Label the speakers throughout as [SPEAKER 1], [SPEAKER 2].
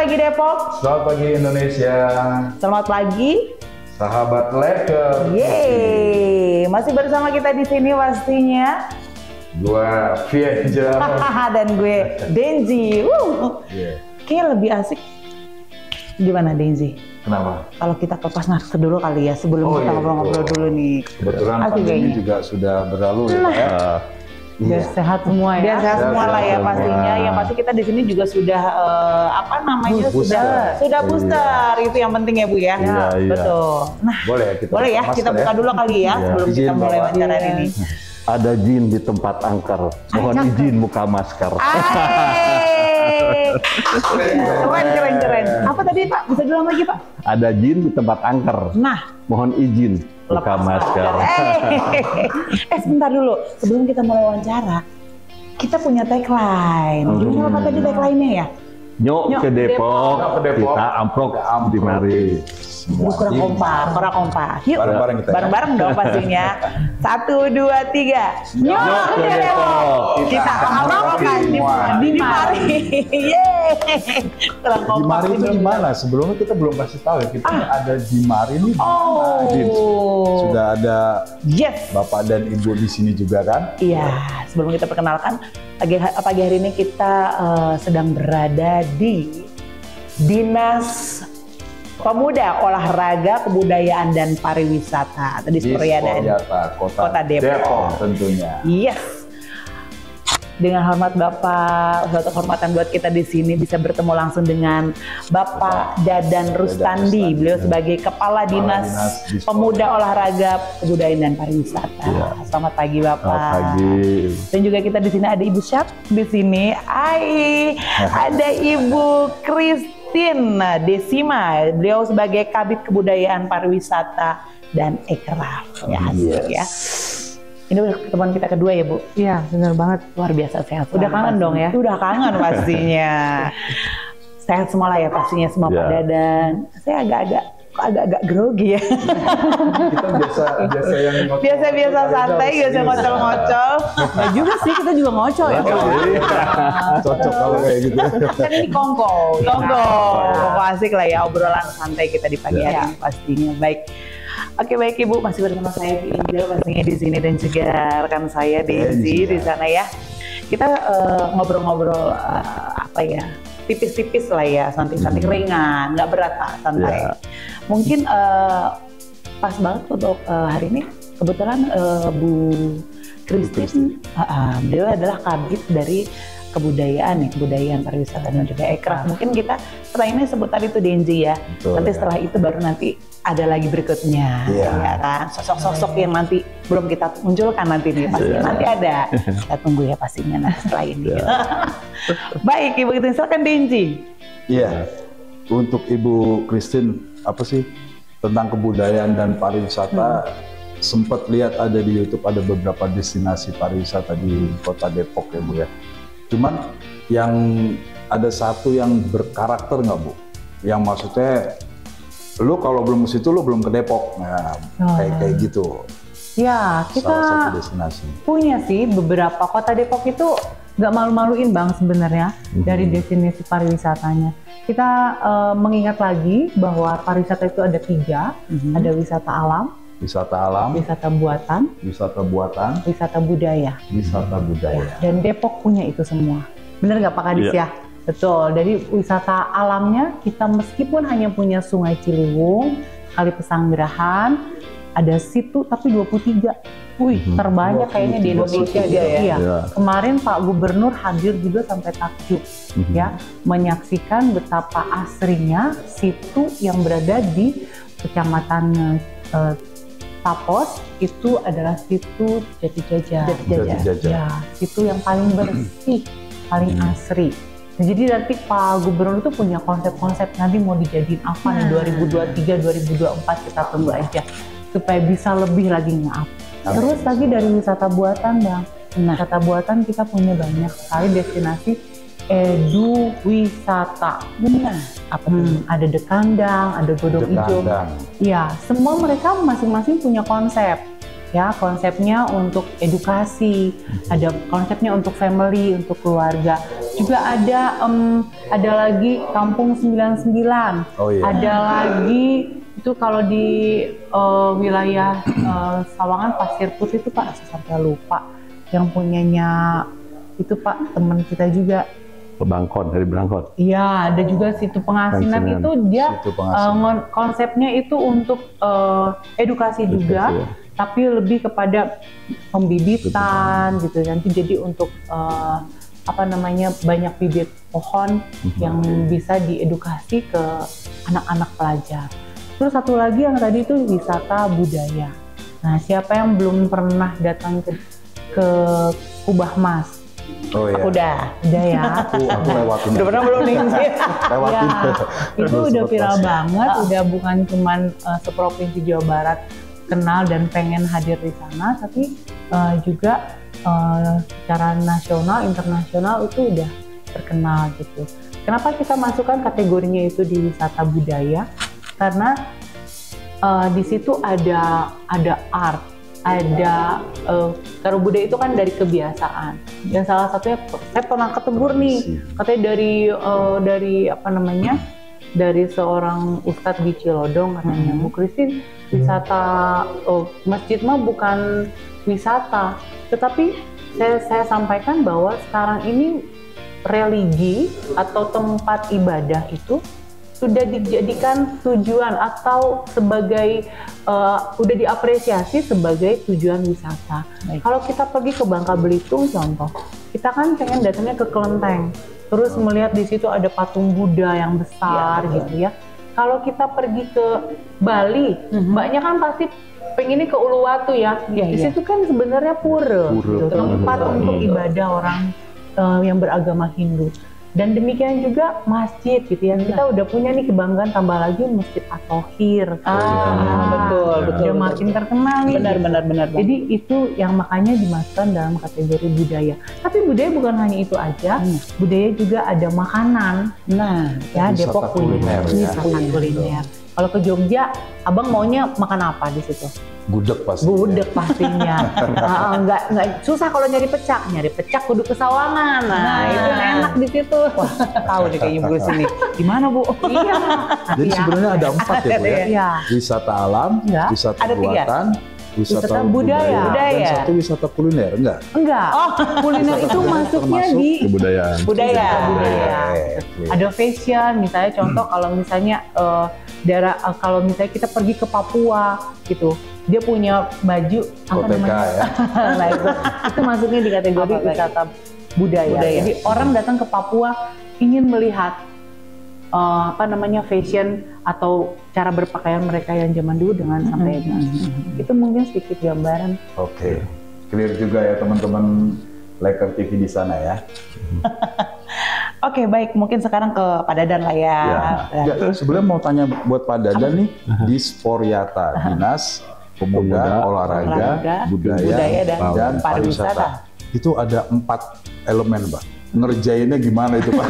[SPEAKER 1] pagi Depok.
[SPEAKER 2] Selamat pagi Indonesia.
[SPEAKER 1] Selamat pagi
[SPEAKER 2] sahabat Leker.
[SPEAKER 1] Yeay, masih bersama kita di sini pastinya.
[SPEAKER 2] Gua Fienja
[SPEAKER 1] dan gue Denzi. Kayaknya lebih asik. Gimana Denzi?
[SPEAKER 2] Kenapa?
[SPEAKER 1] Kalau kita ke Pasnaker dulu kali ya, sebelum kita ngobrol-ngobrol dulu nih.
[SPEAKER 2] Kebetulan pandemi juga sudah berlalu ya.
[SPEAKER 1] Biar sehat semua ya. Biar sehat semua lah ya pastinya. Yang pasti kita di sini juga sudah sudah booster. Itu yang penting ya Bu ya.
[SPEAKER 2] Iya.
[SPEAKER 1] Betul. Nah, boleh ya kita buka dulu kali ya sebelum kita mulai wawancara ini.
[SPEAKER 3] Ada jin di tempat angker. Mohon izin buka masker.
[SPEAKER 1] Keren. Apa tadi Pak? Bisa diulang lagi Pak?
[SPEAKER 3] Ada jin di tempat angker.
[SPEAKER 1] Nah,
[SPEAKER 3] mohon izin buka masker.
[SPEAKER 1] Sebentar dulu. Sebelum kita mulai wawancara, kita punya tagline. Gimana apa tadi tagline-nya ya?
[SPEAKER 3] Nyok ke Depok, kita amprok di mari.
[SPEAKER 1] Kurang kompak. Yuk, bareng-bareng dong pastinya. 1, 2, 3. Nyok ke Depok. Kita amprok di mari. Yeay.
[SPEAKER 2] Di mari itu di mana? Sebelumnya kita belum kasih tahu ya. Kita ada di mari nih. Sudah ada Bapak dan Ibu di sini juga kan?
[SPEAKER 1] Iya. Sebelum kita perkenalkan, pagi hari ini kita sedang berada di Dinas Pemuda, Olahraga, Kebudayaan dan Pariwisata atau
[SPEAKER 2] Disporyata Kota Depok tentunya.
[SPEAKER 1] Yes. Dengan hormat Bapak, suatu kehormatan buat kita di sini bisa bertemu langsung dengan Bapak Dadan Rustandi. Beliau sebagai Kepala Dinas Pemuda, Olahraga, Kebudayaan dan Pariwisata. Selamat pagi Bapak.
[SPEAKER 3] Selamat pagi.
[SPEAKER 1] Dan juga kita di sini ada Ibu Syaf di sini. Ada Ibu Christine Desima. Beliau sebagai Kabid Kebudayaan, Pariwisata dan Ekraf. Ya. Ini udah pertemuan kita kedua ya Bu?
[SPEAKER 4] Iya, benar banget.
[SPEAKER 1] Luar biasa sehat.
[SPEAKER 4] Udah kangen dong ya?
[SPEAKER 1] Udah kangen pastinya. Sehat semua lah ya pastinya semua Pak Dadan. Saya agak grogi ya.
[SPEAKER 2] Kita biasa yang
[SPEAKER 1] biasa santai, biasa ngocol-ngocol. Nah juga sih, kita juga ngocol ya.
[SPEAKER 2] Cocok kalau kayak gitu.
[SPEAKER 1] Kan ini kongko asik lah ya, obrolan santai kita di pagi hari pastinya. Oke, baik Ibu, masih bersama saya Fienja pastinya di sini dan juga rekan saya Denzi di sana ya. Kita ngobrol-ngobrol tipis-tipis lah ya, santai-santai ringan, nggak berat Pak, santai. Mungkin pas banget untuk hari ini kebetulan Bu Christine, beliau adalah kabid dari kebudayaan pariwisata dan juga Ekraf. Mungkin kita pertanyaannya seputar itu Denzi ya. Nanti setelah itu baru nanti ada lagi berikutnya, ya kan? Sosok-sosok yang nanti belum kita munculkan nanti nih, pasti nanti ada. Kita tunggu ya pastinya setelah ini. Baik Ibu Christine, silakan Denzi.
[SPEAKER 2] Iya, untuk Ibu Christine apa sih tentang kebudayaan dan pariwisata? Sempat lihat ada di YouTube ada beberapa destinasi pariwisata di Kota Depok ya Bu ya. Cuman yang ada satu yang berkarakter nggak Bu? Yang maksudnya lu kalau belum ke situ lu belum ke Depok, nah kayak gitu.
[SPEAKER 4] Ya kita
[SPEAKER 2] salah satu destinasi.
[SPEAKER 4] Punya sih beberapa. Kota Depok itu nggak malu-maluin Bang sebenarnya dari destinasi pariwisatanya. Kita mengingat lagi bahwa pariwisata itu ada 3, ada wisata alam, wisata buatan, wisata budaya. Dan Depok punya itu semua. Bener nggak Pak Kadis ya? Betul. Dari wisata alamnya kita meskipun hanya punya Sungai Ciliwung, Kali Pesanggerahan, ada situ tapi 23. Terbanyak kayaknya di Indonesia dia ya. Kemarin Pak Gubernur hadir juga sampai takjub ya, menyaksikan betapa asrinya situ yang berada di Kecamatan Tapos itu adalah situ Jati Jajar. Ya, situ yang paling bersih, paling asri. Nah, jadi nanti Pak Gubernur itu punya konsep-konsep nanti mau dijadiin apa nih 2023, 2024 kita tunggu aja supaya bisa lebih lagi nge-up. Terus lagi dari wisata buatan Bang. Wisata buatan kita punya banyak sekali destinasi edu wisata. Apa ada Dekandang, ada Godong Ijo. Iya, semua mereka masing-masing punya konsep. ya, konsepnya untuk edukasi, ada konsepnya untuk family, untuk keluarga. Juga ada lagi Kampung 99,
[SPEAKER 2] Oh, iya.
[SPEAKER 4] ada lagi itu kalau di wilayah Sawangan Pasir Putih itu Pak, saya sampai lupa yang punyanya itu Pak, teman kita juga.
[SPEAKER 3] Bangkon, dari Bangkon.
[SPEAKER 4] Iya, ada juga situ Pengasinan itu dia
[SPEAKER 2] Situ Pengasinan.
[SPEAKER 4] konsepnya itu untuk edukasi juga,
[SPEAKER 3] ya.
[SPEAKER 4] tapi lebih kepada pembibitan gitu. Nanti jadi untuk banyak bibit pohon yang bisa diedukasi ke anak-anak pelajar. Terus satu lagi yang tadi itu wisata budaya. Nah, siapa yang belum pernah datang ke Kubah Mas?
[SPEAKER 2] Oh iya.
[SPEAKER 1] Aku udah
[SPEAKER 4] Ya.
[SPEAKER 2] Aku lewatin.
[SPEAKER 1] Udah pernah belum nih?
[SPEAKER 2] Lewatin.
[SPEAKER 4] Ya, itu udah viral banget, udah bukan cuman seprovinsi Jawa Barat kenal dan pengen hadir di sana, tapi juga secara nasional, internasional itu udah terkenal gitu. Kenapa kita masukkan kategorinya itu di wisata budaya? Karena di situ ada art, ada kalau budaya itu kan dari kebiasaan. Dan salah satunya saya pernah ketegur nih, katanya dari seorang ustadz di Cilodong katanya, Bu Christine, wisata masjid mah bukan wisata, tetapi saya sampaikan bahwa sekarang ini religi atau tempat ibadah itu sudah dijadikan tujuan atau sebagai udah diapresiasi sebagai tujuan wisata. Kalau kita pergi ke Bangka Belitung contoh, kita kan pengen datangnya ke Kelenteng, terus melihat di situ ada patung Buddha yang besar gitu ya. Kalau kita pergi ke Bali, mbaknya kan pasti pengennya ke Uluwatu ya. Di situ kan sebenarnya pura, gitu, tempat untuk ibadah orang yang beragama Hindu. Dan demikian juga masjid gitu ya. Kita udah punya nih kebanggaan, tambah lagi Masjid At-Thohir.
[SPEAKER 1] Betul.
[SPEAKER 4] Udah makin terkenal nih.
[SPEAKER 1] Benar.
[SPEAKER 4] Jadi itu yang makanya dimasukkan dalam kategori budaya. Tapi budaya bukan hanya itu aja. Budaya juga ada makanan.
[SPEAKER 1] Nah,
[SPEAKER 4] Ya,
[SPEAKER 2] wisata
[SPEAKER 4] Depok
[SPEAKER 2] kuliner, ya.
[SPEAKER 4] wisata kuliner. Kalau ke Jogja, abang maunya makan apa di situ?
[SPEAKER 2] Gudeg pasti.
[SPEAKER 4] Gudeg pastinya. Nggak susah kalau nyari pecak kudu ke Sawangan. Nah, itu enak di situ. Wah,
[SPEAKER 1] tahu deh kayaknya Bu sini. Gimana Bu?
[SPEAKER 4] iya.
[SPEAKER 2] Jadi sebenarnya ada 4 ya Bu ya?
[SPEAKER 4] Iya.
[SPEAKER 2] Wisata alam,
[SPEAKER 4] Enggak.
[SPEAKER 2] wisata
[SPEAKER 1] Ada 3.
[SPEAKER 2] buatan,
[SPEAKER 4] Wisata budaya.
[SPEAKER 2] dan satu wisata kuliner, enggak?
[SPEAKER 4] Enggak. Kuliner itu masuknya
[SPEAKER 2] termasuk
[SPEAKER 4] di
[SPEAKER 3] Kebudayaan.
[SPEAKER 1] Budaya.
[SPEAKER 4] ada fashion, misalnya contoh kalau misalnya kalau misalnya kita pergi ke Papua gitu, dia punya baju
[SPEAKER 2] Koteka ya.
[SPEAKER 4] nah itu masuknya di kategori wisata budaya. Jadi orang datang ke Papua ingin melihat fashion atau cara berpakaian mereka yang zaman dulu dengan sampai itu mungkin sedikit gambaran.
[SPEAKER 2] Oke. Clear juga ya teman-teman Laker TV di sana ya.
[SPEAKER 1] Oke, baik. Mungkin sekarang ke Pak Dadan lah ya.
[SPEAKER 2] Ya, sebenarnya mau tanya buat Pak Dadan nih, di Sporyata, Dinas Pemuda, Olahraga, Budaya dan Pariwisata. Itu ada 4 elemen, Pak. Ngerjainnya gimana itu, Pak?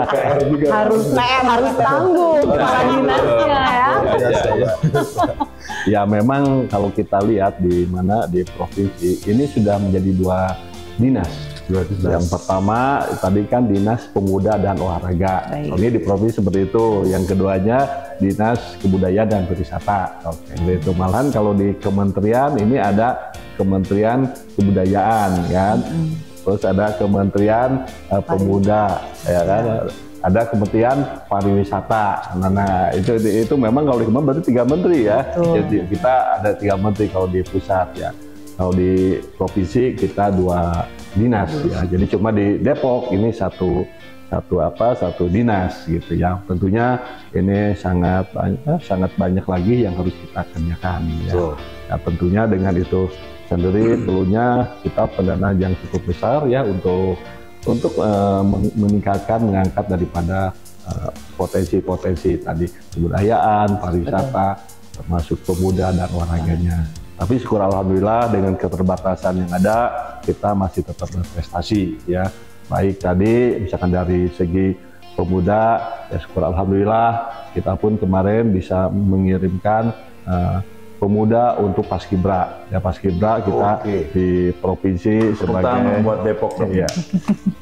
[SPEAKER 2] PR juga.
[SPEAKER 4] Harus tanggung para dinasnya ya.
[SPEAKER 3] Ya memang kalau kita lihat di provinsi ini sudah menjadi 2 dinas. Yang pertama tadi kan Dinas Pemuda dan Olahraga. Ini di provinsi seperti itu. Yang keduanya Dinas Kebudayaan dan Pariwisata. Itu malahan kalau di kementerian ini ada Kementerian Kebudayaan kan. Terus ada Kementerian Pemuda ya kan. Ada Kementerian Pariwisata. Nah itu memang kalau di Kementerian berarti 3 menteri ya. Jadi kita ada 3 menteri kalau di pusat ya. Kalau di provinsi kita 2 dinas ya. Jadi cuma di Depok ini satu dinas gitu ya. Tentunya ini sangat banyak lagi yang harus kita kerjakan ya. Nah, tentunya dengan itu sendiri perlunya kita pendanaan yang cukup besar ya untuk meningkatkan, mengangkat daripada potensi-potensi tadi kebudayaan, pariwisata, termasuk pemuda dan olahraganya. Tapi syukur alhamdulillah dengan keterbatasan yang ada kita masih tetap berprestasi ya. Baik tadi misalkan dari segi pemuda ya syukur alhamdulillah kita pun kemarin bisa mengirimkan pemuda untuk Paskibra. Ya Paskibra kita di provinsi sebagai
[SPEAKER 2] membuat Depok dong.
[SPEAKER 3] Iya.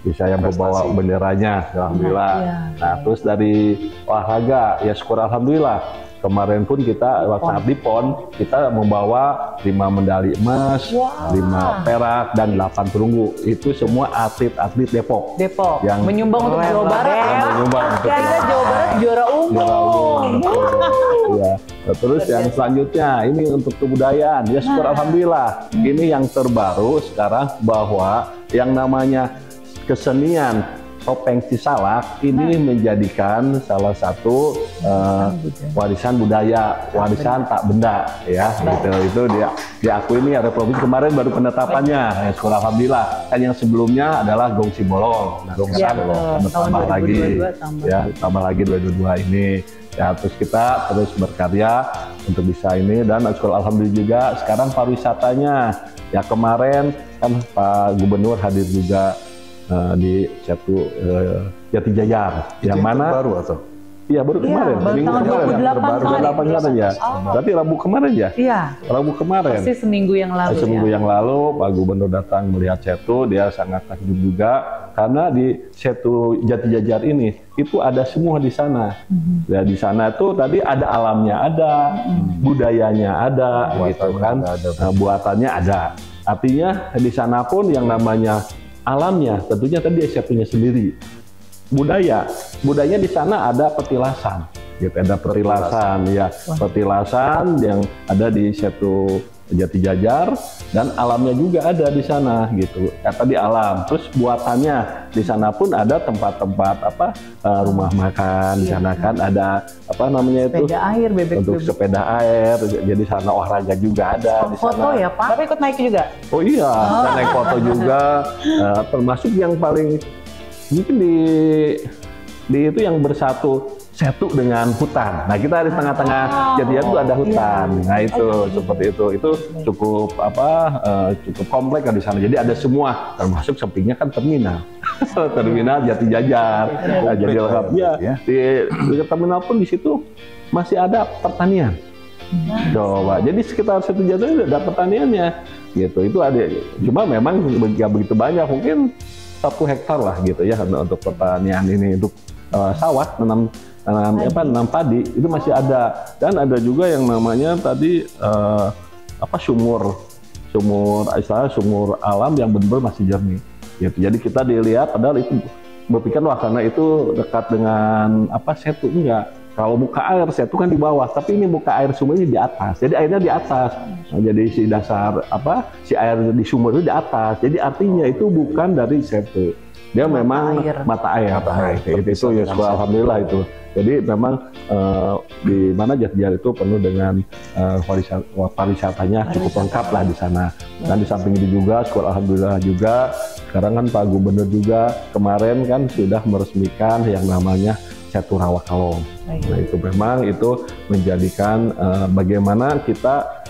[SPEAKER 3] Bisa yang membawa benderanya, alhamdulillah. Nah, terus dari olahraga ya syukur alhamdulillah. Kemarin pun kita saat di PON kita membawa 5 medali emas, 5 perak dan 8 perunggu. Itu semua atlet-atlet Depok.
[SPEAKER 1] Yang menyumbang untuk Jawa Barat ya.
[SPEAKER 3] Menyumbang untuk
[SPEAKER 1] Jawa Barat juara umum.
[SPEAKER 3] Ya. Terus yang selanjutnya ini untuk kebudayaan. Ya syukur alhamdulillah. Ini yang terbaru sekarang bahwa yang namanya kesenian topeng Cisalak ini menjadikan salah satu warisan budaya, warisan tak benda ya. Gitu. Itu dia diakui ini ada provinsi kemarin baru penetapannya. Ya syukur alhamdulillah. Kan yang sebelumnya adalah Gongsi Bolong. Nah, tambah lagi ya, tambah lagi 2022 ini. Ya, terus kita terus berkarya untuk bisa ini dan syukur alhamdulillah juga sekarang pariwisatanya. Ya kemarin kan Pak Gubernur hadir juga di satu Jatijajar, yang mana
[SPEAKER 2] baru atau?
[SPEAKER 3] Iya baru kemarin, minggu kemarin ya. Berarti Rabu kemarin ya?
[SPEAKER 4] Iya.
[SPEAKER 3] Rabu kemarin.
[SPEAKER 4] Pasti seminggu yang lalu.
[SPEAKER 3] Seminggu yang lalu Pak Gubernur datang melihat Setu, dia sangat takjub juga karena di Setu Jatijajar ini itu ada semua di sana. Ya di sana itu tadi ada alamnya ada, budayanya ada, gitu kan, buatannya ada. Artinya di sana pun yang namanya alamnya tentunya tadi Setunya sendiri. Budayanya di sana ada petilasan, gitu. Ada petilasan ya, petilasan yang ada di Setu Jatijajar dan alamnya juga ada di sana, gitu. Kata di alam. Terus buatannya di sana pun ada tempat-tempat rumah makan di sana kan ada apa namanya itu
[SPEAKER 4] sepeda air,
[SPEAKER 3] untuk sepeda air. Jadi sana olahraga juga ada di sana.
[SPEAKER 4] Foto ya Pak?
[SPEAKER 1] Tapi ikut naik juga?
[SPEAKER 3] Oh iya, kita naik foto juga. Termasuk yang paling mungkin di itu yang bersatu Setu dengan hutan. Nah kita di tengah-tengah Jatijajar itu ada hutan. Nah itu seperti itu. Itu cukup cukup kompleks di sana. Jadi ada semua, termasuk sampingnya kan terminal. Terminal Jatijajar. Nah, jadi lengkapnya di terminal pun di situ masih ada pertanian. Coba. Jadi sekitar Setu Jatijajar ada pertaniannya. Gitu. Itu ada. Cuma memang nggak begitu banyak. Mungkin 1 hektar lah gitu ya untuk pertanian ini, untuk sawah nanam padi itu masih ada. Dan ada juga yang namanya tadi sumur alam yang benar-benar masih jernih gitu. Jadi kita dilihat padahal itu berpikir wah karena itu dekat dengan Setu, enggak. Kalau muka air Setu kan di bawah, tapi ini muka air sumurnya di atas. Jadi airnya di atas. Nah, jadi si dasar si air di sumur itu di atas. Jadi artinya itu bukan dari Setu. Dia memang mata air. Itu ya alhamdulillah itu. Jadi memang di mana Jatijajar itu penuh dengan pariwisatanya cukup lengkap lah di sana. Dan di samping itu juga syukur alhamdulillah juga sekarang kan Pak Gubernur juga kemarin kan sudah meresmikan yang namanya Setu Rawakalong. Nah itu memang itu menjadikan bagaimana kita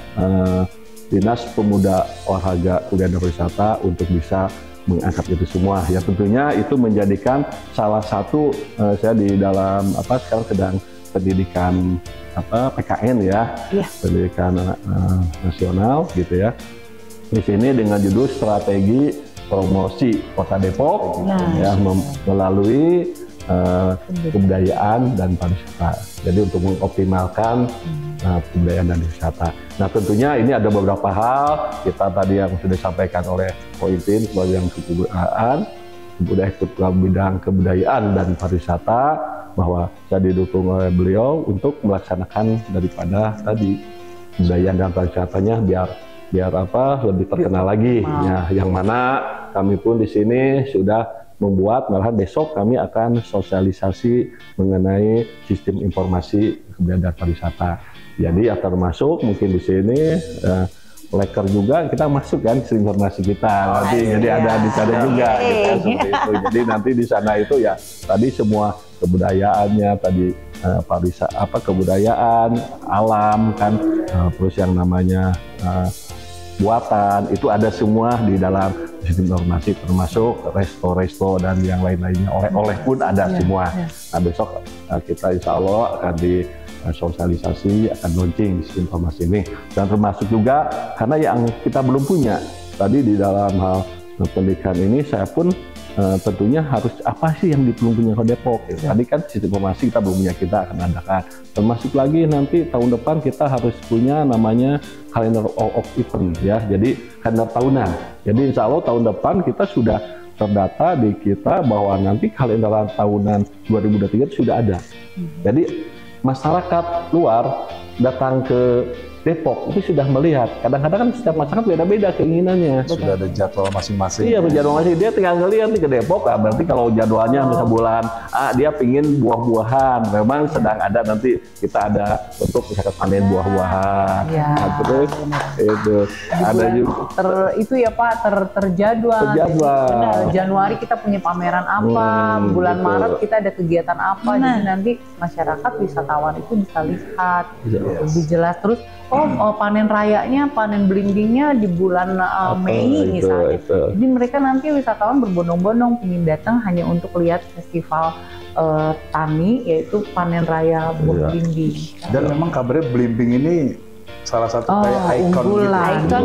[SPEAKER 3] Dinas Pemuda Olahraga Kebudayaan dan Pariwisata untuk bisa mengangkat itu semua. Ya tentunya itu menjadikan salah satu saya di dalam sekarang sedang pendidikan PKN ya, pendidikan nasional gitu ya. Di sini dengan judul strategi promosi Kota Depok ya melalui kebudayaan dan pariwisata. Jadi untuk mengoptimalkan kebudayaan dan wisata. Nah tentunya ini ada beberapa hal kita tadi yang sudah disampaikan oleh Pointin sebagai yang bidang kebudayaan dan pariwisata, bahwa saya didukung oleh beliau untuk melaksanakan daripada tadi kebudayaan dan pariwisatanya biar lebih terkenal lagi. Ya, yang mana kami pun di sini sudah membuat, malahan besok kami akan sosialisasi mengenai sistem informasi kebudayaan dan pariwisata. Jadi ya termasuk mungkin di sini leker juga kita masuk kan informasi kita nanti, jadi ada di sana juga gitu ya, seperti itu. Jadi nanti di sana itu ya tadi semua kebudayaannya tadi kebudayaan alam kan, terus yang namanya buatan itu ada semua di dalam sistem informasi, termasuk resto-resto dan yang lain-lainnya, oleh-oleh pun ada semua. Nah besok kita insya Allah akan sosialisasi, akan launching informasi ini. Dan termasuk juga karena yang kita belum punya tadi di dalam hal pendidikan ini, saya pun tentunya harus apa sih yang belum punya Kota Depok. Tadi kan sistem informasi kita belum punya, kita akan adakan. Termasuk lagi nanti tahun depan kita harus punya namanya kalender of event ya. Jadi kalender tahunan. Jadi insya Allah tahun depan kita sudah terdata di kita bahwa nanti kalender tahunan 2023 sudah ada. Jadi masyarakat luar datang ke Depok itu sudah melihat. Kadang-kadang kan setiap masyarakat beda-beda keinginannya.
[SPEAKER 2] Sudah ada jadwal masing-masing.
[SPEAKER 3] Iya, jadwal masing. Dia tinggal ngelihat nih ke Depok. Nah, berarti kalau jadwalnya misalnya bulan dia pingin buah-buahan. Memang sedang ada nanti kita ada untuk misalkan panen buah-buahan.
[SPEAKER 4] Ya,
[SPEAKER 3] nah, terus itu ada juga
[SPEAKER 4] itu ya Pak terjadwal.
[SPEAKER 3] Terjadwal.
[SPEAKER 4] Januari kita punya pameran apa, bulan
[SPEAKER 3] betul.
[SPEAKER 4] Maret kita ada kegiatan apa. Jadi nanti masyarakat wisatawan itu bisa lihat lebih jelas. Terus panen rayanya, panen belimbingnya di bulan Mei misalnya. Jadi mereka nanti wisatawan berbondong-bondong ingin datang hanya untuk lihat festival tani, yaitu panen raya buah belimbing.
[SPEAKER 2] Dan memang kabarnya belimbing ini salah satu kayak ikon
[SPEAKER 4] unggulan.
[SPEAKER 2] gitu.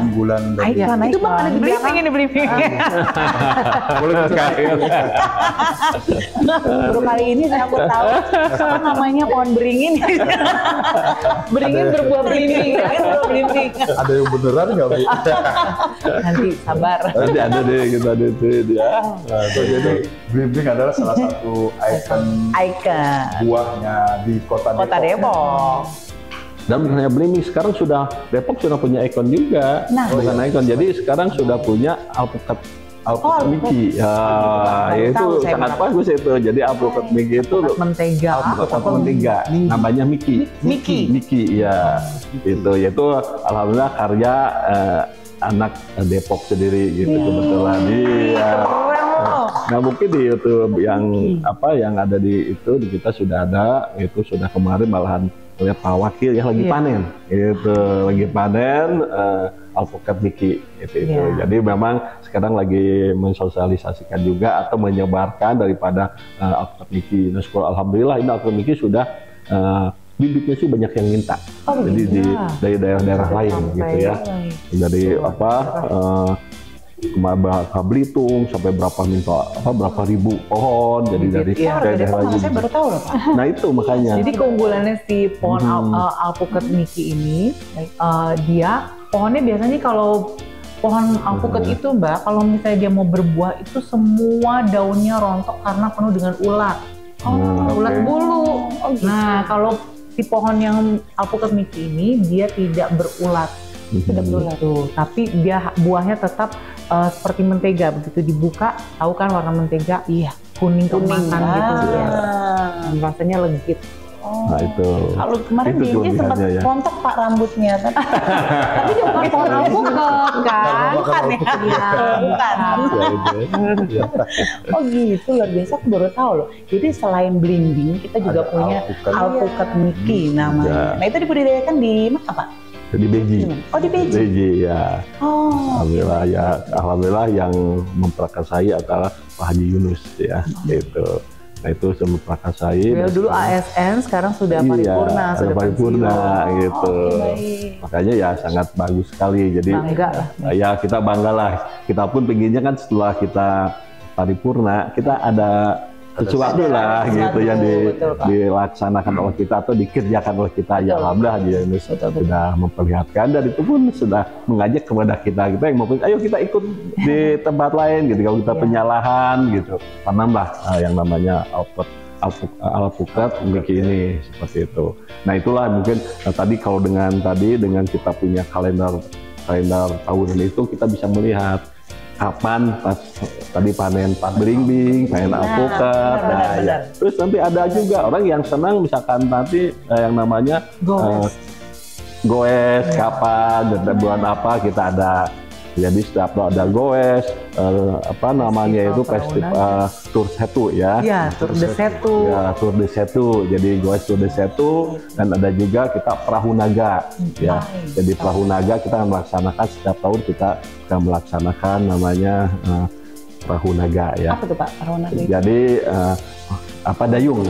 [SPEAKER 2] Unggulan dari
[SPEAKER 1] Itu Bang ada di belakang.
[SPEAKER 4] Ini belimbing.
[SPEAKER 3] boleh sekali.
[SPEAKER 1] Baru kali ini saya tahu apa namanya pohon beringin. Beringin berbuah belimbing. Belimbing.
[SPEAKER 2] Ada yang beneran nggak Bu?
[SPEAKER 1] Nanti sabar.
[SPEAKER 3] Nanti ada deh, kita ada itu dia.
[SPEAKER 2] Jadi belimbing adalah salah satu ikon buahnya di Kota Depok.
[SPEAKER 3] Dan bukan hanya belimbing, sekarang sudah Depok sudah punya ikon juga. Bukan ikon, jadi sekarang sudah punya alpukat Miki. Ya, itu sangat bagus itu. Jadi alpukat Miki itu alpukat mentega. Namanya Miki. Miki, ya. Itu yaitu alhamdulillah karya anak Depok sendiri gitu kebetulan. Iya. Nah mungkin di YouTube yang ada di itu di kita sudah ada, itu sudah kemarin malahan lihat Pak Wakil yang lagi panen, itu lagi panen alpukat Miki itu. Jadi memang sekarang lagi mensosialisasikan juga atau menyebarkan daripada alpukat Miki. Nah sekolah alhamdulillah ini alpukat Miki sudah bibitnya sih banyak yang minta. Jadi dari daerah-daerah lain gitu ya. Dari Belitung sampai berapa ribu pohon, jadi dari daerah lain.
[SPEAKER 1] Saya baru tahu loh Pak.
[SPEAKER 3] Nah itu makanya.
[SPEAKER 4] Jadi keunggulannya si pohon alpukat Miki ini, dia pohonnya biasanya kalau pohon alpukat itu Mbak, kalau misalnya dia mau berbuah itu semua daunnya rontok karena penuh dengan ulat. Ulat bulu. Nah kalau si pohon yang alpukat Miki ini dia tidak berulat. Tidak berulat tuh, tapi dia buahnya tetap seperti mentega, begitu dibuka tahu kan warna mentega, kuning kemasan gitu ya. Rasanya legit.
[SPEAKER 3] Nah itu.
[SPEAKER 1] Kalau kemarin dia sempat rontok Pak rambutnya kan. Tapi dia bukan pohon alpukat kan? Bukan. Oh gitu, luar biasa, aku baru tahu loh. Jadi selain belimbing kita juga punya alpukat Miki namanya. Nah itu dibudidayakan di mana Pak?
[SPEAKER 3] Di Beji.
[SPEAKER 1] Oh di Beji.
[SPEAKER 3] Beji ya. Alhamdulillah ya, alhamdulillah yang memprakarsai adalah Pak Haji Yunus ya, itu. Nah itu memprakarsai.
[SPEAKER 4] Beliau dulu ASN, sekarang sudah paripurna,
[SPEAKER 3] sudah paripurna gitu. Makanya ya sangat bagus sekali. Jadi
[SPEAKER 4] bangga lah.
[SPEAKER 3] Ya kita bangga lah. Kita pun pengennya kan setelah kita paripurna kita ada sesuatu lah gitu yang dilaksanakan oleh kita atau dikerjakan oleh kita. Ya alhamdulillah dia sudah memperlihatkan, dan itu pun sudah mengajak kepada kita yang mau ayo kita ikut di tempat lain gitu. Kalau kita penyalahan gitu, tanamlah yang namanya alpukat Miki ini seperti itu. Nah itulah mungkin tadi kalau dengan kita punya kalender tahunan itu kita bisa melihat kapan pas tadi panen belimbing, panen alpukat. Terus nanti ada juga orang yang senang misalkan nanti yang namanya goes kapan dan bulan apa kita ada. Jadi setiap ada goes itu festival Tour Setu ya. Iya,
[SPEAKER 4] Tour de Setu.
[SPEAKER 3] Ya, Tour de Setu. Jadi goes Tour de Setu, dan ada juga kita Perahu Naga ya. Jadi Perahu Naga kita melaksanakan setiap tahun, kita akan melaksanakan namanya Perahu Naga ya.
[SPEAKER 1] Apa tuh Pak Perahu Naga?
[SPEAKER 3] Jadi dayung.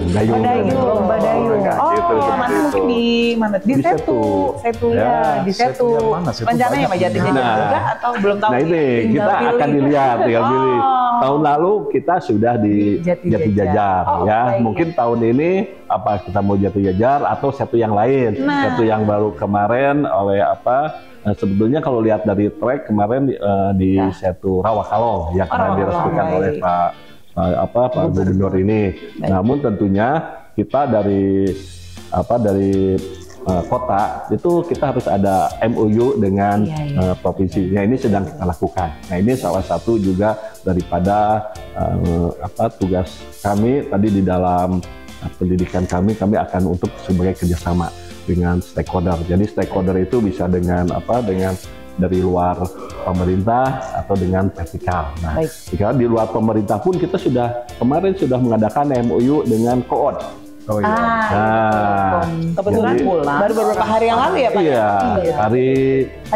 [SPEAKER 1] Lomba dayung.
[SPEAKER 3] olahraga
[SPEAKER 1] Oh,
[SPEAKER 3] gitu. seperti
[SPEAKER 1] nanti
[SPEAKER 3] itu.
[SPEAKER 1] mungkin di mana? Di
[SPEAKER 3] Di
[SPEAKER 1] Setu.
[SPEAKER 3] Setu.
[SPEAKER 1] Ya, di
[SPEAKER 2] Setu
[SPEAKER 1] Setu.
[SPEAKER 2] yang mana? Setu
[SPEAKER 1] Rencananya
[SPEAKER 2] banyak.
[SPEAKER 1] Pak Jati-Jati
[SPEAKER 3] Nah.
[SPEAKER 1] juga atau belum tahu?
[SPEAKER 3] Nah ini
[SPEAKER 1] Tinggal
[SPEAKER 3] kita
[SPEAKER 1] pilih.
[SPEAKER 3] akan dilihat, tinggal
[SPEAKER 1] Oh.
[SPEAKER 3] pilih. Tahun lalu kita sudah di
[SPEAKER 4] Jati
[SPEAKER 3] Jati
[SPEAKER 4] Jajar.
[SPEAKER 3] Jajar
[SPEAKER 1] Oh,
[SPEAKER 3] ya.
[SPEAKER 1] baik.
[SPEAKER 3] Mungkin tahun ini apa kita mau Jati Jajar atau Setu yang lain.
[SPEAKER 1] Nah.
[SPEAKER 3] Setu yang baru kemarin oleh apa? Sebetulnya kalau lihat dari track kemarin di
[SPEAKER 1] Ya.
[SPEAKER 3] Setu Rawakalong yang kemarin
[SPEAKER 1] Rawakalong,
[SPEAKER 3] diresmikan
[SPEAKER 1] baik.
[SPEAKER 3] oleh Pak Gubernur ini.
[SPEAKER 1] Baik.
[SPEAKER 3] Namun tentunya kita dari kota itu kita harus ada MOU dengan
[SPEAKER 1] Iya.
[SPEAKER 3] provinsinya. Ini sedang kita lakukan. Nah ini salah satu juga daripada tugas kami tadi di dalam pendidikan kami akan untuk sebagai kerjasama dengan stakeholder. Jadi stakeholder itu bisa dengan dari luar pemerintah atau dengan vertikal. Nah,
[SPEAKER 1] Baik.
[SPEAKER 3] jika di luar pemerintah pun kita kemarin sudah mengadakan MOU dengan Koon.
[SPEAKER 2] Oh iya.
[SPEAKER 3] Nah,
[SPEAKER 1] Kebetulan
[SPEAKER 3] jadi-
[SPEAKER 1] baru beberapa hari yang lalu ya Pak?
[SPEAKER 3] Iya, hari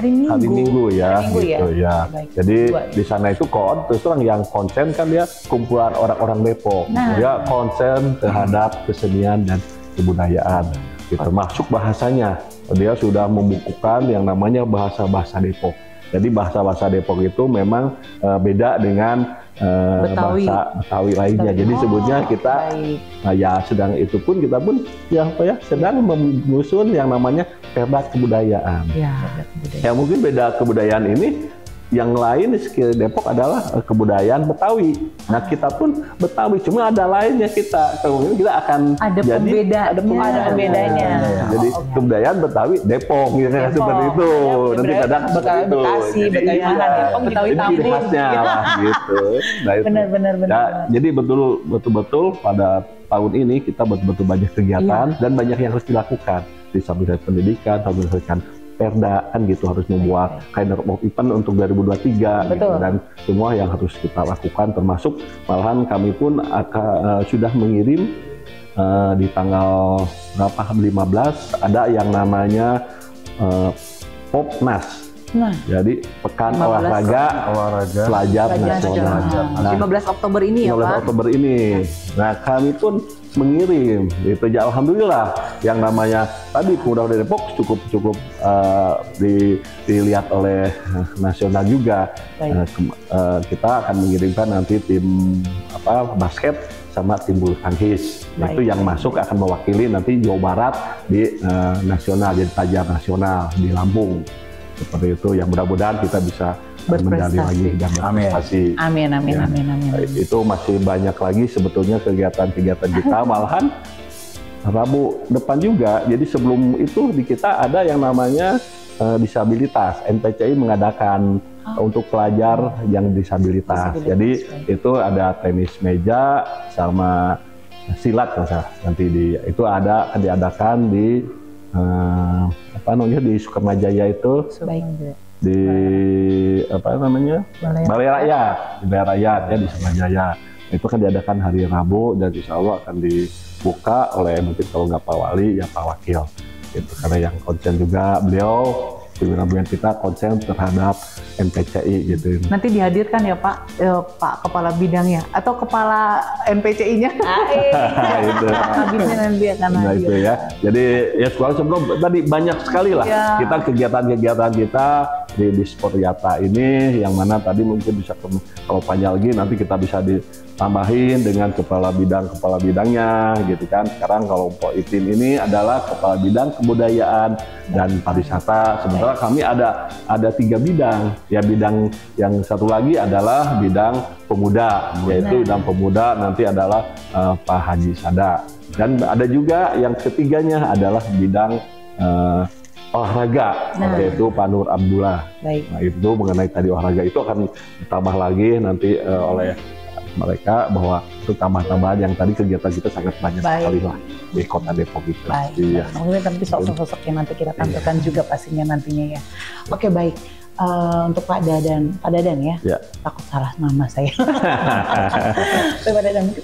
[SPEAKER 3] Minggu ya,
[SPEAKER 1] Hari Minggu ya?
[SPEAKER 3] gitu ya.
[SPEAKER 1] Baik.
[SPEAKER 3] Jadi
[SPEAKER 1] Dua.
[SPEAKER 3] di sana itu terus terang yang konsen kan dia kumpulan orang-orang Depok.
[SPEAKER 1] Nah.
[SPEAKER 3] Dia konsen terhadap kesenian dan kebudayaan. Gitu. Masuk bahasanya, dia sudah membukukan yang namanya bahasa-bahasa Depok. Jadi bahasa-bahasa Depok itu memang beda dengan
[SPEAKER 4] Betawi.
[SPEAKER 3] bahasa Betawi lainnya. Jadi sebutnya kita
[SPEAKER 1] baik.
[SPEAKER 3] sedang itu pun kita pun sedang menyusun yang namanya Perda Kebudayaan.
[SPEAKER 4] Ya.
[SPEAKER 3] Yang mungkin beda kebudayaan ini, yang lain di sekitar Depok adalah kebudayaan Betawi. Nah kita pun Betawi, cuma ada lainnya kita. Kemudian kita akan
[SPEAKER 4] Ada
[SPEAKER 3] jadi
[SPEAKER 4] pembedanya.
[SPEAKER 1] Ada pembedanya.
[SPEAKER 3] jadi kebudayaan Betawi Depok gitu kan, seperti itu. Nanti kadang seperti itu.
[SPEAKER 1] Bekasi,
[SPEAKER 3] Jadi,
[SPEAKER 1] Betawi mana?
[SPEAKER 3] iya,
[SPEAKER 1] Depok, Betawi
[SPEAKER 3] jadi ciri
[SPEAKER 1] Tambun.
[SPEAKER 3] khasnya lah gitu. Nah, itu.
[SPEAKER 1] Benar.
[SPEAKER 3] Ya, jadi betul-betul pada tahun ini kita betul-betul banyak kegiatan dan banyak yang harus dilakukan di samping pendidikan, samping Perda kan gitu, harus membuat calendar of event untuk 2023 gitu,
[SPEAKER 1] Betul.
[SPEAKER 3] dan semua yang harus kita lakukan, termasuk malahan kami pun sudah mengirim di tanggal 15 ada yang namanya Popnas.
[SPEAKER 1] Nah,
[SPEAKER 3] Jadi Pekan
[SPEAKER 4] 15
[SPEAKER 3] Olahraga Pelajar Nasional. Nah,
[SPEAKER 4] 15 Oktober ini ya
[SPEAKER 3] 15
[SPEAKER 4] Pak?
[SPEAKER 3] Oktober ini. Nah, kami pun mengirim, itu ya alhamdulillah yang namanya tadi Pemuda Depok cukup dilihat oleh nasional juga. Kita akan mengirimkan nanti tim basket sama tim bulu tangkis. Itu yang masuk akan mewakili nanti Jawa Barat di nasional, jadi pelajar nasional di Lampung. Seperti itu, yang mudah-mudahan kita bisa medali lagi dan berprestasi.
[SPEAKER 1] amin.
[SPEAKER 3] Itu masih banyak lagi sebetulnya kegiatan-kegiatan kita, malahan Rabu depan juga. Jadi sebelum itu di kita ada yang namanya disabilitas. NPCI mengadakan untuk pelajar yang disabilitas. Jadi itu ada tenis meja sama silat nanti itu akan diadakan di di Sukamajaya itu. Di Balai Rakyat ya di Sukamajaya. Itu kan diadakan hari Rabu dan insya Allah akan dibuka oleh mungkin kalau nggak Pak Wali ya Pak Wakil. Itu karena yang konsen juga beliau pimpinan kita konsen terhadap NPCI gitu.
[SPEAKER 4] Nanti dihadirkan ya Pak, Pak Kepala Bidangnya atau Kepala NPCI-nya.
[SPEAKER 3] Itu.
[SPEAKER 4] Kabinnya nanti akan
[SPEAKER 3] Nah
[SPEAKER 4] hadir.
[SPEAKER 3] itu ya. Jadi ya sebelum tadi banyak sekali lah kita kegiatan-kegiatan kita di Sportyata ini, yang mana tadi mungkin bisa kalau panjang lagi nanti kita bisa ditambahin dengan kepala bidangnya gitu kan. Sekarang kalau Po Itin ini adalah kepala bidang kebudayaan dan pariwisata. Sementara kami ada 3 bidang. Ya bidang yang satu lagi adalah bidang pemuda, yaitu bidang pemuda nanti adalah Pak Haji Sada. Dan ada juga yang ketiganya adalah bidang olahraga, yaitu Pak Nur Abdullah. Nah itu mengenai tadi olahraga itu akan ditambah lagi nanti oleh mereka, bahwa itu tambah-tambahan yang tadi kegiatan kita sangat banyak sekali lah di Kota Depok itu.
[SPEAKER 1] Iya. Mungkin tapi sosok-sosok yang nanti kita tampilkan juga pastinya nantinya ya. Oke, baik. Untuk Pak Dadan ya. Takut salah nama saya. Pak Dadan, mungkin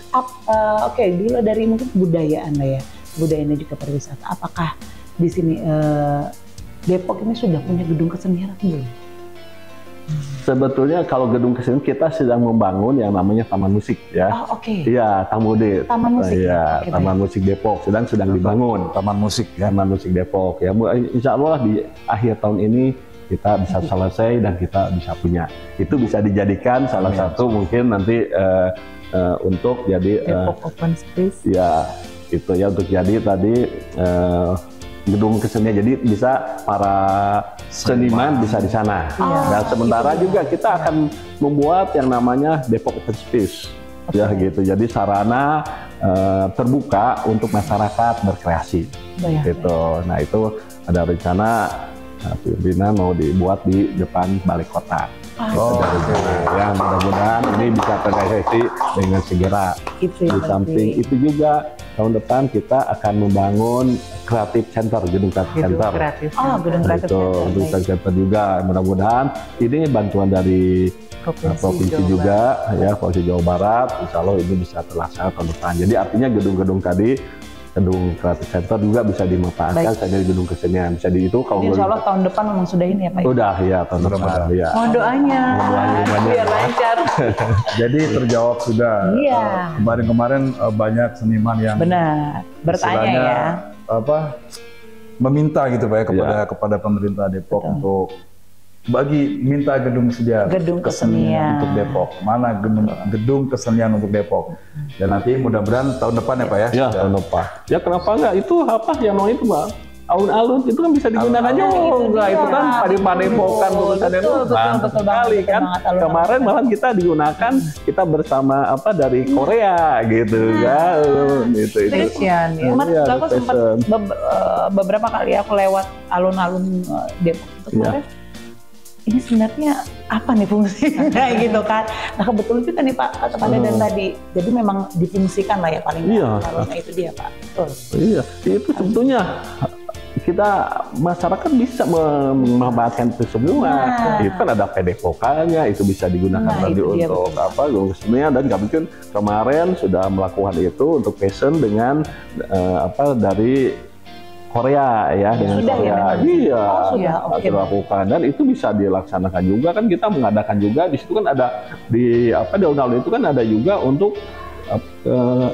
[SPEAKER 1] oke, dulu dari mungkin kebudayaan lah ya, kebudayaan dan juga pariwisata. Apakah di sini Depok ini sudah punya gedung kesenian belum?
[SPEAKER 3] Sebetulnya kalau gedung kesenian kita sedang membangun yang namanya Taman Musik ya.
[SPEAKER 1] Oh, oke.
[SPEAKER 3] Iya, Tamode.
[SPEAKER 1] Taman musik.
[SPEAKER 3] Iya,
[SPEAKER 1] Oke,
[SPEAKER 3] Taman Musik Depok sedang dibangun.
[SPEAKER 2] Taman musik ya.
[SPEAKER 3] Taman Musik Depok ya. Insya Allah di akhir tahun ini kita bisa selesai dan kita bisa punya. Itu bisa dijadikan salah satu mungkin nanti untuk jadi
[SPEAKER 4] Depok Open Space.
[SPEAKER 3] ya itu ya untuk jadi tadi gedung kesenian, jadi bisa para seniman bisa di sana. Dan sementara juga kita akan membuat yang namanya Depok Open Space ya gitu. Jadi sarana terbuka untuk masyarakat berkreasi gitu. Nah itu ada rencana pimpinan mau dibuat di depan balai kota. Ya mudah-mudahan ini bisa terrealisasi dengan segera. Di samping itu juga tahun depan kita akan membangun Creative Center, gedung Creative Center.
[SPEAKER 1] Gedung Creative Center.
[SPEAKER 3] Gedung Creative Center juga. Mudah-mudahan ini bantuan dari provinsi juga ya, Provinsi Jawa Barat. Insya Allah ini bisa terlaksana tahun depan. Jadi artinya gedung-gedung tadi, gedung Creative Center juga bisa dimanfaatkan sebagai gedung kesenian. Bisa di itu kalau
[SPEAKER 1] Insya Allah tahun depan memang sudah ini ya Pak?
[SPEAKER 3] Udah ya tahun depan. Ya.
[SPEAKER 4] Mohon doanya.
[SPEAKER 1] Biar lancar.
[SPEAKER 2] Jadi terjawab sudah.
[SPEAKER 1] Iya.
[SPEAKER 2] Kemarin-kemarin banyak seniman yang
[SPEAKER 1] Benar. Bertanya ya.
[SPEAKER 2] Meminta gitu Pak ya kepada pemerintah Depok untuk minta gedung kesenian untuk Depok. Mana gedung kesenian untuk Depok? Dan nanti mudah-mudahan tahun depan ya Pak ya.
[SPEAKER 3] Ya tahun depan. Ya kenapa enggak? Itu apa yang mau itu Pak? Alun-alun itu kan bisa digunakan juga. Itu kan padepokan kesenian itu mantap sekali kan. Kemarin malah kita digunakan kita bersama dari Korea gitu kan. Itu.
[SPEAKER 1] Aku sempat beberapa kali aku lewat alun-alun Depok itu kemarin. Ini sebenarnya apa nih fungsinya gitu kan? Nah kebetulan juga nih Pak kata Pak Dadan tadi, jadi memang difungsikan lah ya paling nggak. Itu dia Pak. Betul.
[SPEAKER 3] Iya, itu sebetulnya kita masyarakat bisa memanfaatkan itu semua. Itu kan ada padepokannya, itu bisa digunakan tadi untuk gedung kesenian, dan kami kan kemarin sudah melakukan itu untuk passion dengan dari Korea ya, dengan Korea. Dilakukan dan itu bisa dilaksanakan juga kan. Kita mengadakan juga di situ kan ada di alun-alun itu kan ada juga untuk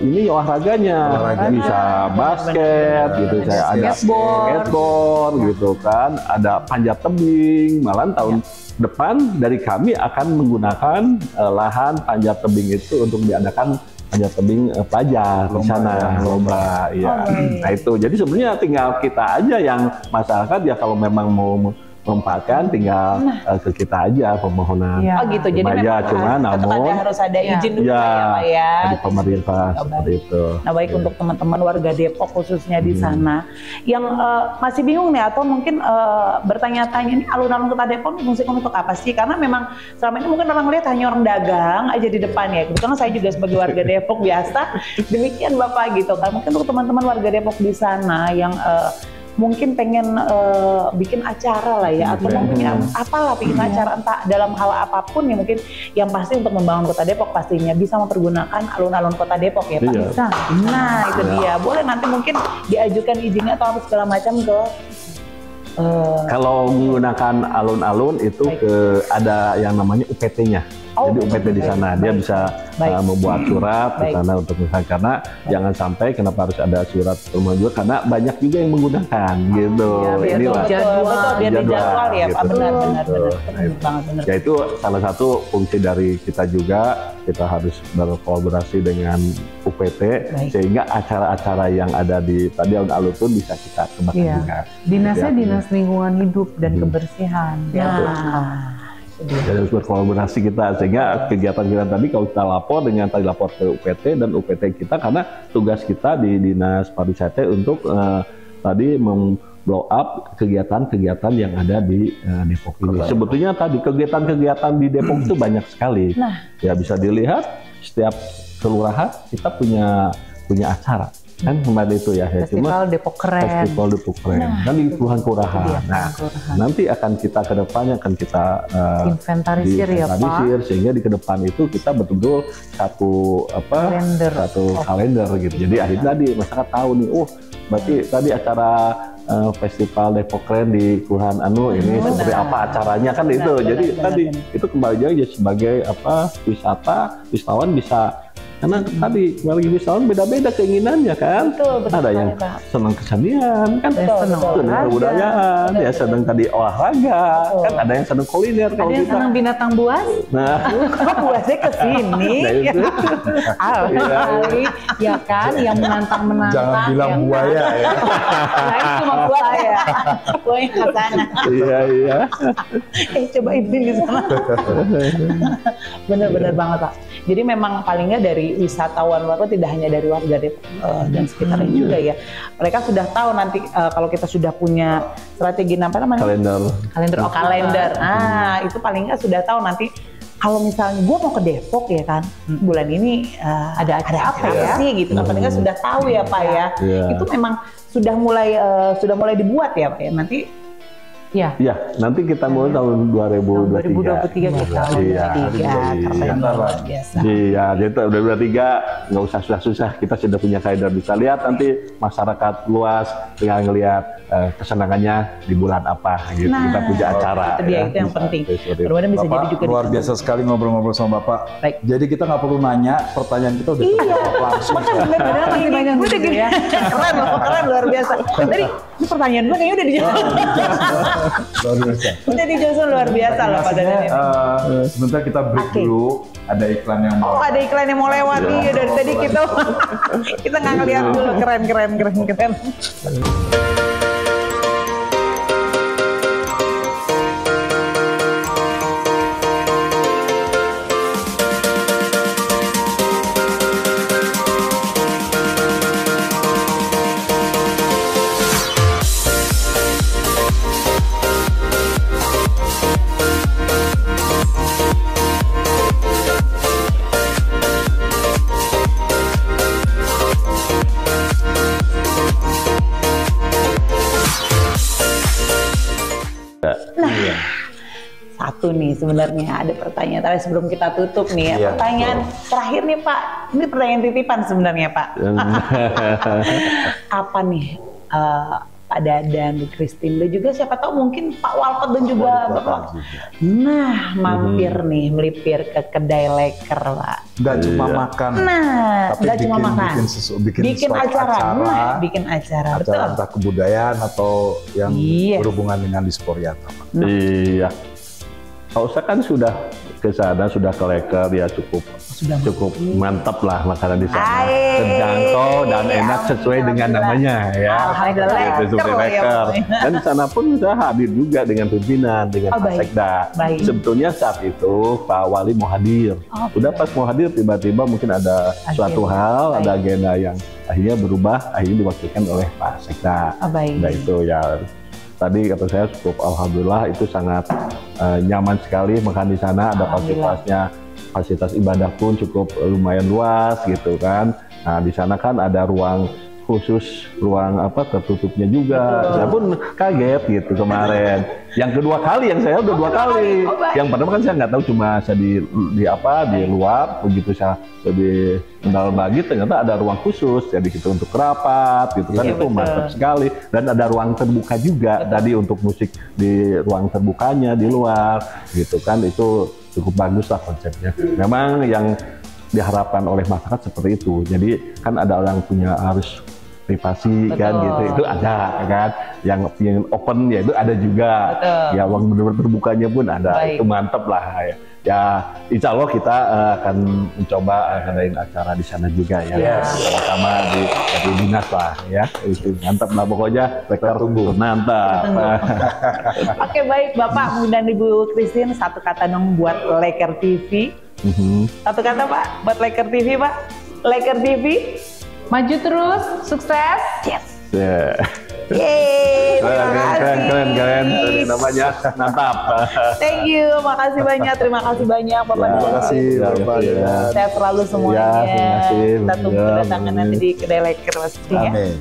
[SPEAKER 3] ini olahraganya bisa basket gitu, saya ada skateboard gitu kan, ada panjat tebing. Malah tahun depan dari kami akan menggunakan lahan panjat tebing itu untuk diadakan panjat tebing pelajar di sana, lomba. Nah itu jadi sebenarnya tinggal kita aja yang masyarakat ya, kalau memang mau memanfaatkan tinggal ke kita aja permohonan.
[SPEAKER 1] Gitu. Jadi memang harus ada izin dulu ya Pak ya.
[SPEAKER 3] Dari pemerintah seperti itu.
[SPEAKER 1] Nah baik untuk teman-teman warga Depok khususnya di sana yang masih bingung nih atau mungkin bertanya-tanya nih, alun-alun Kota Depok fungsikan untuk apa sih? Karena memang selama ini mungkin orang lihat hanya orang dagang aja di depan ya. Kebetulan saya juga sebagai warga Depok biasa demikian Bapak gitu kan. Mungkin untuk teman-teman warga Depok di sana yang mungkin pengen bikin acara lah ya, atau mungkin apalah bikin acara entah dalam hal apapun ya, mungkin yang pasti untuk membangun Kota Depok pastinya bisa mempergunakan alun-alun Kota Depok ya Pak. Bisa. Nah itu dia, boleh nanti mungkin diajukan izinnya atau apa segala macam ke
[SPEAKER 3] kalau menggunakan alun-alun itu ada yang namanya UPT-nya. Jadi UPT di sana dia bisa membuat surat di sana untuk misalnya, karena jangan sampai kenapa harus ada surat juga karena banyak juga yang menggunakan gitu. Inilah
[SPEAKER 1] biar dijadwal ya Pak. Benar.
[SPEAKER 3] Nah, ya itu salah satu fungsi dari kita juga, kita harus berkolaborasi dengan UPT sehingga acara-acara yang ada di tadi alun-alun pun bisa kita kembangkan juga.
[SPEAKER 4] Dinasnya dinas lingkungan hidup dan kebersihan.
[SPEAKER 3] Jadi harus berkolaborasi kita sehingga kegiatan-kegiatan tadi kalau kita lapor ke UPT dan UPT kita, karena tugas kita di Dinas Pariwisata untuk tadi blow up kegiatan-kegiatan yang ada di Depok ini. Sebetulnya tadi kegiatan-kegiatan di Depok itu banyak sekali. Ya bisa dilihat setiap kelurahan kita punya acara. Kan kemarin itu ya,
[SPEAKER 4] Festival Depok Keren.
[SPEAKER 3] Festival Depok Keren. Kan di kelurahan. Nah, nanti akan kita ke depannya akan kita
[SPEAKER 4] inventarisir ya Pak.
[SPEAKER 3] Sehingga di ke depan itu kita betul-betul satu kalender gitu. Jadi akhirnya tadi masyarakat tahu nih, berarti tadi acara festival Depok Keren di Kelurahan Anu ini seperti apa acaranya kan itu. Jadi tadi itu kembali aja sebagai wisatawan bisa, karena tadi lagi wisatawan beda-beda keinginannya kan.
[SPEAKER 1] Betul,
[SPEAKER 3] ada yang senang kesenian kan, senang kebudayaan, ya senang tadi olahraga, kan ada yang senang kuliner.
[SPEAKER 4] Ada yang senang binatang buas.
[SPEAKER 3] Nah,
[SPEAKER 1] kok buasnya ke sini?
[SPEAKER 4] Ya kan, yang menantang-menantang.
[SPEAKER 2] Jangan bilang buaya ya.
[SPEAKER 1] Lain cuma buaya. Buaya ke sana.
[SPEAKER 3] Iya.
[SPEAKER 1] Coba ini di sana. Bener-bener banget Pak. Jadi memang paling nggak dari wisatawan luar tidak hanya dari warga Depok dan sekitarnya juga ya. Mereka sudah tahu nanti kalau kita sudah punya strategi apa namanya? Kalender. Itu paling nggak sudah tahu nanti kalau misalnya gue mau ke Depok ya kan, bulan ini ada apa ya sih gitu. Paling nggak sudah tahu ya Pak ya. Itu memang sudah mulai dibuat ya Pak ya. Nanti
[SPEAKER 3] Ya, nanti kita mulai tahun 2023
[SPEAKER 4] kita.
[SPEAKER 1] Keren luar biasa.
[SPEAKER 3] Iya, jadi 2023 nggak usah susah-susah. Kita sudah punya kalender, bisa lihat nanti masyarakat luas tinggal ngelihat kesenangannya di bulan apa gitu. Kita punya acara.
[SPEAKER 1] Itu dia, itu yang penting. Mudah-mudahan bisa jadi juga.
[SPEAKER 2] Luar biasa sekali ngobrol-ngobrol sama Bapak.
[SPEAKER 1] Baik.
[SPEAKER 2] Jadi kita nggak perlu nanya, pertanyaan kita udah terjawab langsung.
[SPEAKER 1] Benar-benar masih banyak udah gini ya. Keren luar biasa. Tadi pertanyaan gue kayaknya udah dijawab.
[SPEAKER 2] Luar biasa.
[SPEAKER 1] Udah dijelasin luar biasa loh pada ini.
[SPEAKER 2] Sebentar kita break dulu. Ada iklan yang mau.
[SPEAKER 1] Ada iklan yang mau lewat nih dari tadi kita nggak ngeliat dulu. Keren. Satu nih sebenarnya ada pertanyaan, tapi sebelum kita tutup nih ya, pertanyaan terakhir nih Pak, ini pertanyaan titipan sebenarnya Pak. Apa nih Pak Dadan, Bu Christine, dan juga siapa tahu mungkin Pak Walcott dan juga Bapak. Nah, mampir nih, melipir ke kedai leker Pak.
[SPEAKER 2] Nggak cuma makan.
[SPEAKER 1] Nah, nggak cuma makan. Bikin acara. Bikin acara. Betul.
[SPEAKER 2] Entah kebudayaan atau yang berhubungan dengan diaspora.
[SPEAKER 3] Iya. Kalau saya kan sudah ke sana, sudah ke leker, ya cukup mantap lah makanan di sana. Terjangkau dan enak sesuai dengan namanya ya. Sesuai leker. Dan di sana pun saya hadir juga dengan pimpinan, dengan Pak Sekda. Sebetulnya saat itu Pak Wali mau hadir. Udah pas mau hadir tiba-tiba mungkin ada suatu hal, ada agenda yang akhirnya berubah, akhirnya diwakilkan oleh Pak Sekda. Nah itu ya. Tadi kata saya cukup alhamdulillah itu sangat nyaman sekali makan di sana, ada fasilitasnya, fasilitas ibadah pun cukup lumayan luas gitu kan. Nah di sana kan ada ruang khusus, ruang tertutupnya juga. Saya pun kaget gitu kemarin. Yang kedua kali, yang saya udah 2 kali. Yang pertama kan saya nggak tahu, cuma saya di luar, begitu saya lebih mendalam lagi ternyata ada ruang khusus, jadi gitu untuk rapat gitu kan, itu mantap sekali. Dan ada ruang terbuka juga tadi untuk musik di ruang terbukanya di luar gitu kan, itu cukup bagus lah konsepnya. Memang yang diharapkan oleh masyarakat seperti itu. Jadi kan ada orang punya harus privasi kan gitu, itu ada kan, yang open ya itu ada juga. Ya uang benar-benar terbukanya pun ada. Itu mantap lah ya. Insya Allah kita akan mencoba ngadain acara di sana juga ya, sama-sama di dinas lah ya. Itu mantap lah pokoknya. Kita tunggu. Mantap.
[SPEAKER 1] Oke, baik Bapak dan Ibu Christine, satu kata dong buat Leker TV. Satu kata Pak buat Leker TV Pak. Leker TV
[SPEAKER 4] maju terus, sukses.
[SPEAKER 1] Yes.
[SPEAKER 3] Yeay, keren. Namanya mantap.
[SPEAKER 1] Thank you, makasih banyak. Terima kasih banyak Bapak.
[SPEAKER 2] Terima kasih Bapak.
[SPEAKER 1] Sehat selalu semuanya. Kita tunggu kedatangan nanti di kedai leker pasti ya.
[SPEAKER 2] Amin.